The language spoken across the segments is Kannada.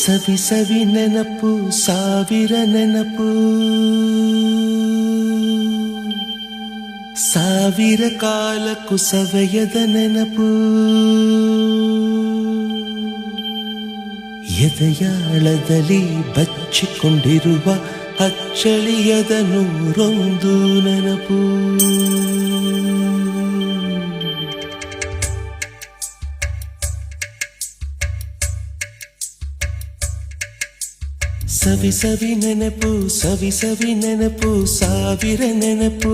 ಸವಿ ಸವಿ ನೆನಪು ಸಾವಿರ ನೆನಪು ಸಾವಿರ ಕಾಲಕ್ಕೂ ಸವೆಯದ ನೆನಪು ಎದೆಯಾಳದಲ್ಲಿ ಬಚ್ಚಿಕೊಂಡಿರುವ ಅಚ್ಚಳಿಯದ ನೂರೊಂದು ನೆನಪು ಸವಿ ಸವಿ ನೆನಪು ಸವಿ ಸವಿ ನೆನಪು ಸಾವಿರ ನೆನಪು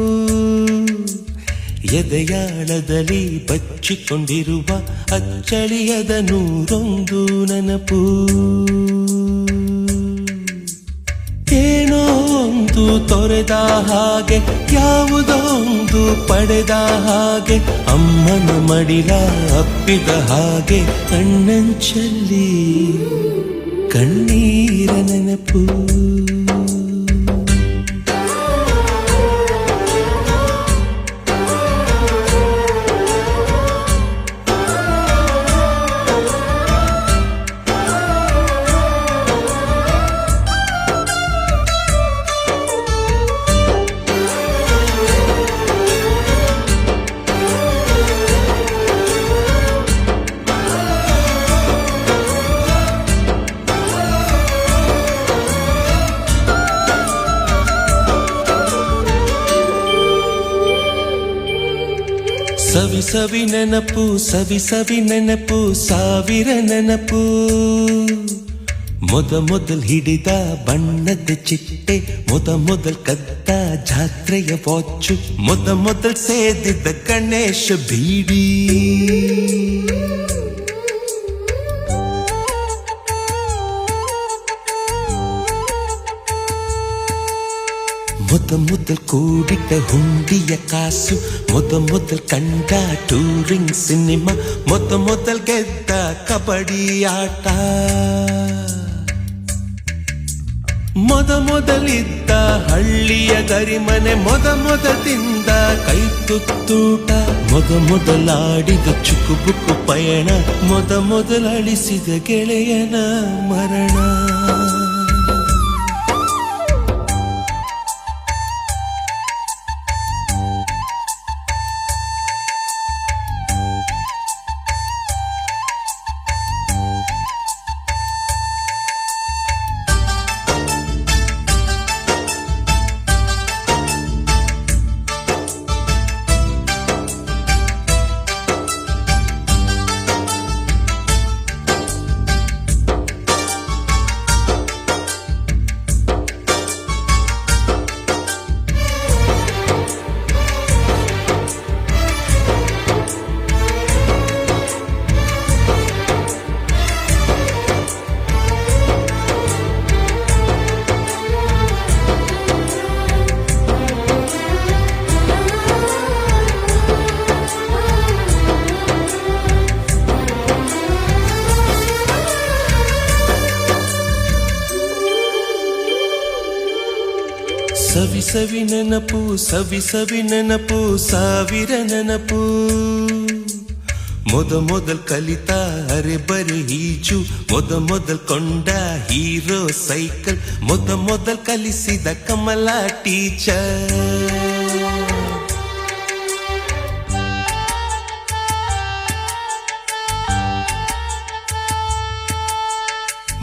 ಎದೆಯಾಳದಲ್ಲಿ ಬಚ್ಚಿಕೊಂಡಿರುವ ಅಚ್ಚಳಿಯದ ನೂರೊಂದು ನೆನಪು ಏನೋ ಒಂದು ತೊರೆದ ಹಾಗೆ ಯಾವುದೋ ಒಂದು ಪಡೆದ ಹಾಗೆ ಅಮ್ಮನ ಮಡಿಲ ಅಪ್ಪಿದ ಹಾಗೆ ಕಣ್ಣಂಚಲ್ಲಿ ಕಣ್ಣೀರ ನೆನಪು ಸವಿ ಸವಿ ನೆನಪು ಸವಿ ಸವಿ ನೆನಪು ಸಾವಿರ ನೆನಪು ಮೊದಲ್ ಹಿಡಿದ ಬಣ್ಣದ ಚಿಟ್ಟೆ ಮೊದಲ್ ಕದ್ದ ಜಾತ್ರೆಯ ವಾಚು ಮೊದಲ್ ಸೇದಿದ್ದ ಗಣೇಶ ಬೀಡಿ ಮೊದಲ್ ಕೂಡಿಟ್ಟ ಹುಂಡಿಯ ಕಾಸು ಮೊದಲ್ ಕಂಡ ಟೂರಿಂಗ್ ಸಿನಿಮಾ ಮೊದಲ್ ಗೆದ್ದ ಕಬಡ್ಡಿ ಆಟ ಮೊದಲಿದ್ದ ಹಳ್ಳಿಯ ಗರಿಮನೆ ಮೊದಲಿಂದ ಕೈ ತುತ್ತೂಟ ಮೊದಲಾಡಿದ ಚುಕುಬುಕು ಪಯಣ ಮೊದಲಳಿಸಿದ ಗೆಳೆಯನ ಮರಣ ಸವಿ ಸವಿ ನೆನಪು ಸವಿ ಸವಿ ನೆನಪು ಸಾವಿರ ನೆನಪು ಮೊದಲ್ ಕಲಿತ ಅರೆಬರೆ ಈಜು ಮೊದಲ್ ಕೊಂಡ ಹೀರೋ ಸೈಕಲ್ ಮೊದಲ್ ಕಲಿಸಿದ ಕಮಲ ಟೀಚರ್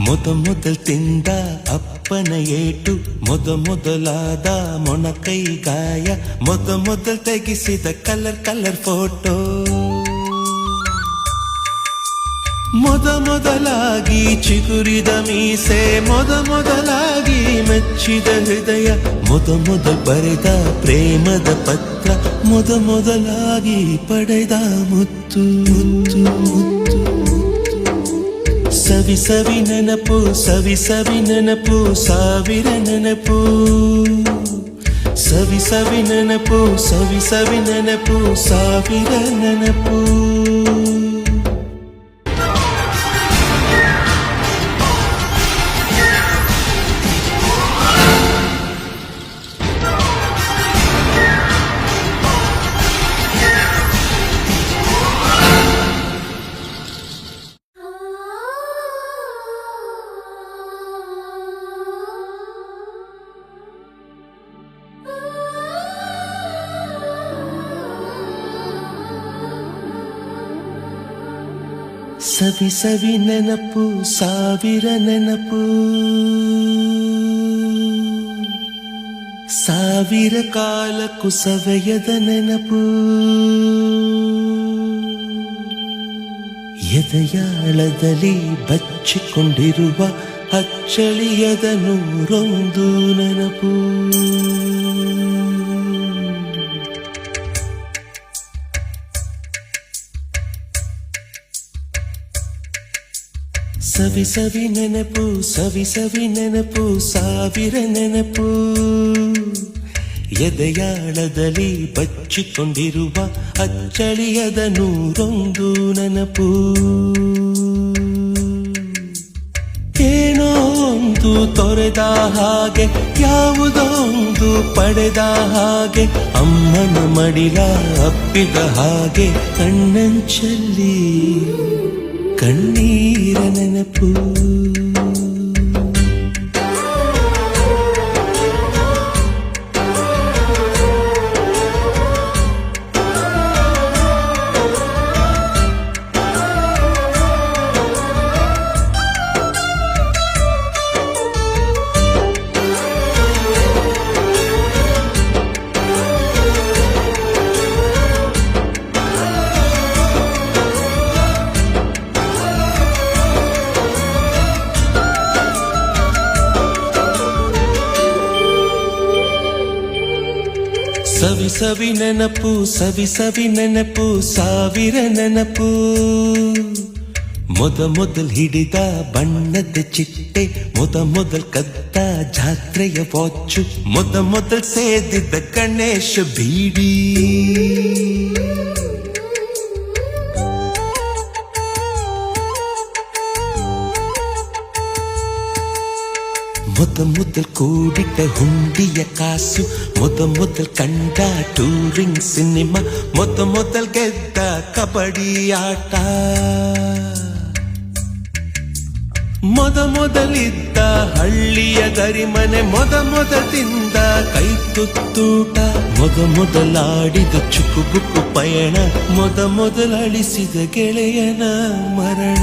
ಮೊದಲ್ ತಿಂದ ಅಪ್ಪನ ಏಟು ಮೊದಲಾದ ಮೊಣಕೈ ಗಾಯ ಮೊದಲ್ ತೆಗೆಸಿದ ಕಲರ್ ಫೋಟೋ ಮೊದಲಾಗಿ ಚಿಗುರಿದ ಮೀಸೆ ಮೊದಲಾಗಿ ಮೆಚ್ಚಿದ ಹೃದಯ ಮೊದಲ್ ಬರೆದ ಪ್ರೇಮದ ಪತ್ರ ಮೊದಲಾಗಿ ಪಡೆದ ಮುತ್ತು ಸವಿ ಸವಿ ನೆನಪು ಸವಿ ಸವಿ ನೆನಪು ಸಾವಿರ ನೆನಪು ಸವಿ ಸವಿ ನೆನಪು ಸವಿ ಸವಿ ನೆನಪು ಸಾವಿರ ನೆನಪು ಸವಿ ಸವಿ ನೆನಪು ಸಾವಿರ ನೆನಪು ಸಾವಿರ ಕಾಲಕ್ಕೂ ಸವೆಯದ ನೆನಪು ಎದೆಯಾಳದಲ್ಲಿ ಬಚ್ಚಿಕೊಂಡಿರುವ ಅಚ್ಚಳಿಯದ ನೂರೊಂದು ನೆನಪು ಸವಿ ಸವಿ ನೆನಪು ಸವಿ ಸವಿ ನೆನಪು ಸಾವಿರ ನೆನಪು ಎದೆಯಾಳದಲ್ಲಿ ಬಚ್ಚಿಕೊಂಡಿರುವ ಅಚ್ಚಳಿಯದ ನೂರೊಂದು ನೆನಪು ಏನೋ ಒಂದು ತೊರೆದ ಹಾಗೆ ಯಾವುದೋ ಒಂದು ಪಡೆದ ಹಾಗೆ ಅಮ್ಮನ ಮಡಿಲ ಅಪ್ಪಿದ ಹಾಗೆ ಕಣ್ಣಂಚಲ್ಲಿ ಕಣ್ಣೀರ ನೆನಪು ಸವಿ ಸವಿ ನೆನಪು ಸವಿ ಸವಿ ನೆನಪು ಸಾವಿರ ನೆನಪು ಮೊದಲ್ ಹಿಡಿದ ಬಣ್ಣದ ಚಿಟ್ಟೆ ಮೊದಲ್ ಕದ್ದ ಜಾತ್ರೆಯ ವಾಚು ಮೊದಲ್ ಸೇದಿದ್ದ ಗಣೇಶ ಬೀಡಿ ಮೊದಲ್ ಕೂಡಿಟ್ಟ ಹುಂಡಿಯ ಕಾಸು ಮೊದಲ್ ಕಂಡ ಟೂರಿಂಗ್ ಸಿನಿಮಾ ಮೊದಲ್ ಗೆದ್ದ ಕಬಡ್ಡಿ ಆಟ ಮೊದಲಿದ್ದ ಹಳ್ಳಿಯ ಗರಿಮನೆ ಮೊದಲಿಂದ ಕೈ ತುತ್ತೂಟ ಮೊದಲಾಡಿದ ಚುಕುಬುಕು ಪಯಣ ಮೊದಲಳಿಸಿದ ಗೆಳೆಯನ ಮರಣ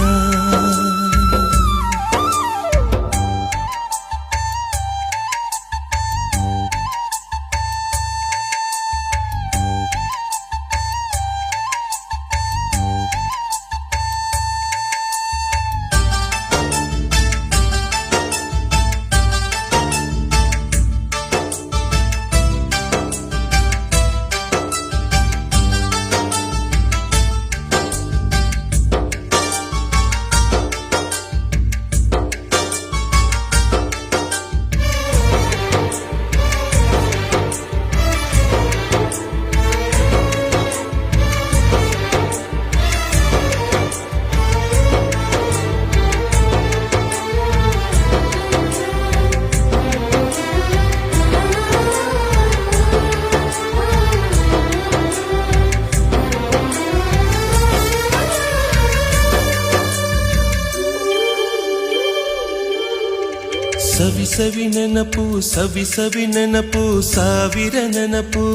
ಸವಿ ಸವಿ ನೆನಪು ಸವಿ ಸವಿ ನೆನಪು ಸಾವಿರ ನೆನಪು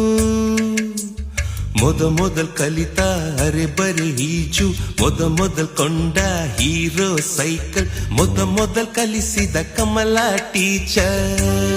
ಮೊದಲ್ ಕಲಿತ ಅರೆಬರೆ ಈಜು ಮೊದಲ್ ಕೊಂಡ ಹೀರೋ ಸೈಕಲ್ ಮೊದಲ್ ಕಲಿಸಿದ ಕಮಲಾ ಟೀಚರ್